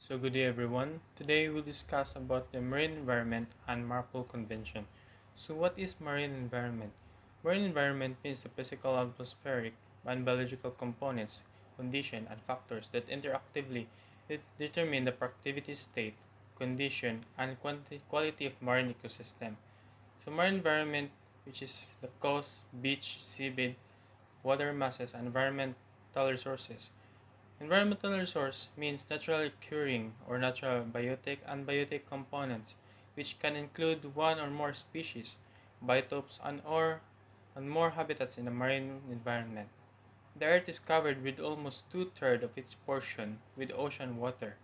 So good day everyone. Today we'll discuss about the marine environment and Marpol Convention. So what is marine environment? Marine environment means the physical, atmospheric, and biological components, condition, and factors that interactively determine the productivity state, condition, and quality of marine ecosystem. So marine environment, which is the coast, beach, seabed, water masses, and environmental resources. Environmental resource means naturally occurring or natural biotic and biotic components, which can include one or more species, biotopes, and more habitats in the marine environment. The Earth is covered with almost two-thirds of its portion with ocean water.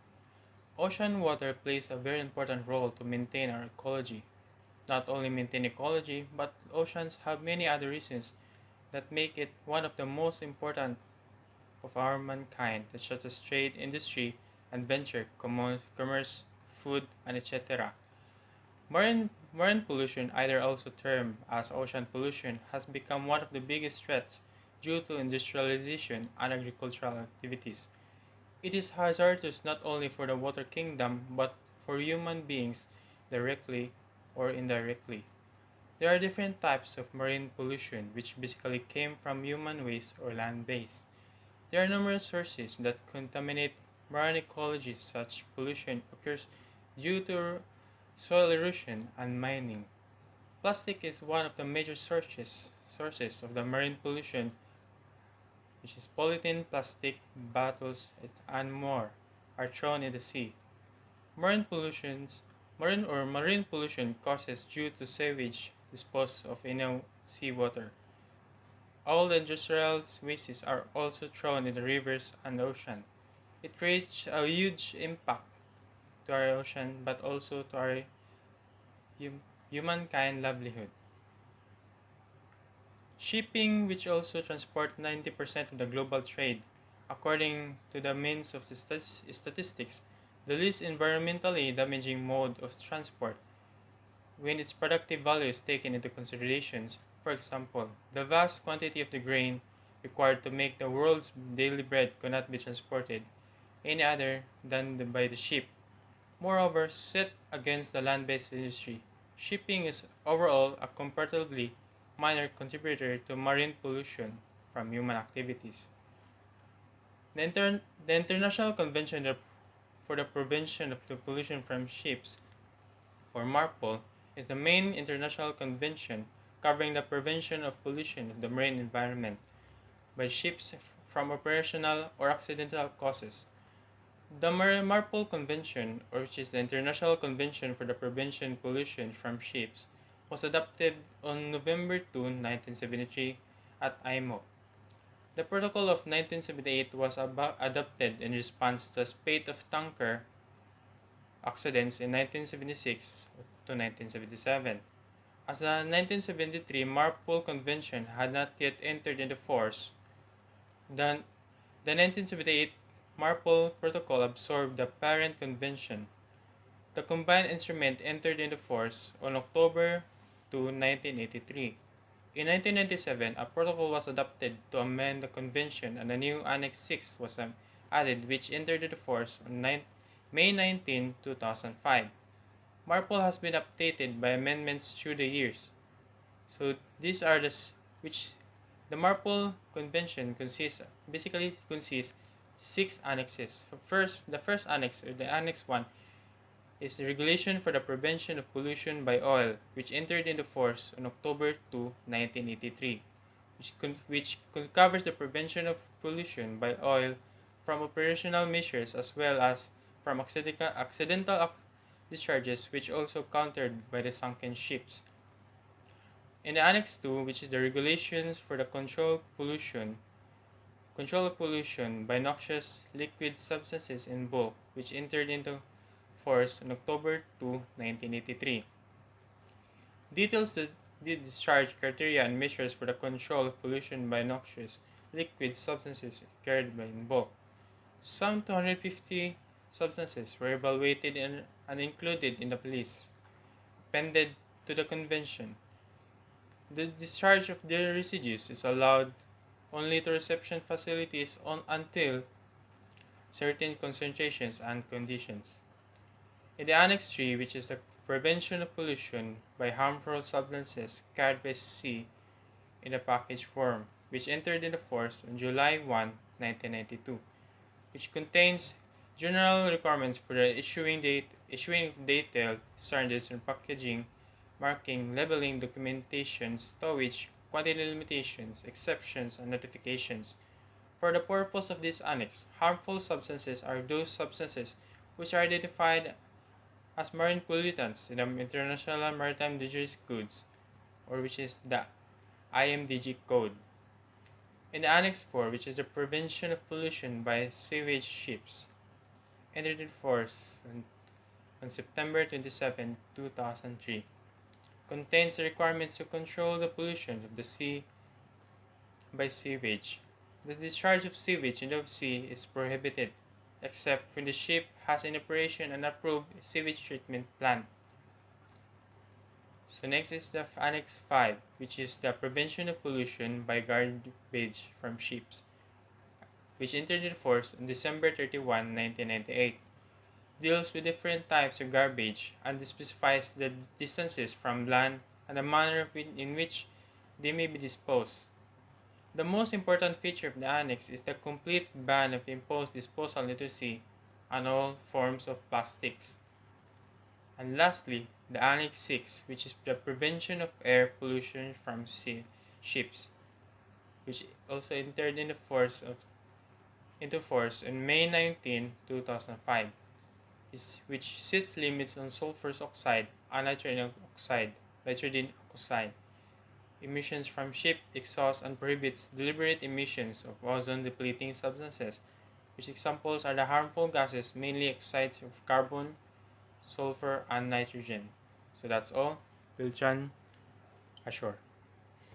Ocean water plays a very important role to maintain our ecology. Not only maintain ecology, but oceans have many other reasons that make it one of the most important of our mankind, such as trade, industry, adventure, commerce, food, and etc. Marine pollution, either also termed as ocean pollution, has become one of the biggest threats due to industrialization and agricultural activities. It is hazardous not only for the water kingdom but for human beings directly or indirectly. There are different types of marine pollution which basically came from human waste or land based. There are numerous sources that contaminate marine ecology. Such pollution occurs due to soil erosion and mining. Plastic is one of the major sources of the marine pollution, which is polythene, plastic, bottles, and more are thrown in the sea. Marine pollutions marine pollution causes due to sewage disposed of in seawater. All the industrial wastes are also thrown in the rivers and ocean. It creates a huge impact to our ocean but also to our humankind livelihood. Shipping, which also transport 90% of the global trade, according to the means of the statistics, the least environmentally damaging mode of transport when its productive value is taken into considerations. For example, the vast quantity of the grain required to make the world's daily bread cannot be transported any other than by the ship. Moreover, set against the land-based industry, shipping is overall a comparatively minor contributor to marine pollution from human activities. The International Convention for the Prevention of the Pollution from Ships, or Marpol, is the main international convention covering the prevention of pollution of the marine environment by ships from operational or accidental causes. The Marpol Convention, or which is the International Convention for the Prevention of Pollution from Ships, was adopted on November 2, 1973 at IMO. The Protocol of 1978 was adopted in response to a spate of tanker accidents in 1976 to 1977. As the 1973 Marpol Convention had not yet entered into force, the, the 1978 Marpol Protocol absorbed the parent convention. The combined instrument entered into force on October 2, 1983. In 1997, a protocol was adopted to amend the convention and a new Annex 6 was added which entered into force on May 19, 2005. Marpol has been updated by amendments through the years. So these are which the Marpol Convention consists six annexes. The first annex, or the Annex 1, is the Regulation for the Prevention of Pollution by Oil, which entered into force on October 2, 1983, which covers the prevention of pollution by oil from operational measures as well as from accidental discharges, which also countered by the sunken ships. In the Annex 2, which is the Regulations for the control of pollution by noxious liquid substances in bulk, which entered into force on October 2, 1983. Details the discharge criteria and measures for the control of pollution by noxious liquid substances carried by in bulk. Some 250 substances were evaluated and included in the list appended to the convention. The discharge of the residues is allowed only to reception facilities until certain concentrations and conditions. In the Annex 3, which is the prevention of pollution by harmful substances carried by sea in a package form, which entered into force on July 1, 1992, which contains general requirements for the issuing of detailed standards on packaging, marking, labeling, documentation, stowage, quantity limitations, exceptions, and notifications. For the purpose of this annex, harmful substances are those substances which are identified as marine pollutants in the International Maritime Dangerous Goods, or which is the IMDG code. In the Annex 4, which is the prevention of pollution by sewage ships, entered in force on September 27, 2003, contains the requirements to control the pollution of the sea by sewage. The discharge of sewage into the sea is prohibited, except when the ship has in operation an approved sewage treatment plant. So next is the Annex 5, which is the prevention of pollution by garbage from ships, which entered into force on December 31, 1998. Deals with different types of garbage and specifies the distances from land and the manner in which they may be disposed. The most important feature of the annex is the complete ban of imposed disposal into sea and all forms of plastics. And lastly, the Annex 6, which is the prevention of air pollution from ships, which also entered into force on May 19, 2005, which sets limits on sulfur oxide and nitrogen oxide emissions from ship exhaust and prohibits deliberate emissions of ozone-depleting substances, which examples are the harmful gases, mainly oxides of carbon, sulfur, and nitrogen. So that's all. Beltran, ashore.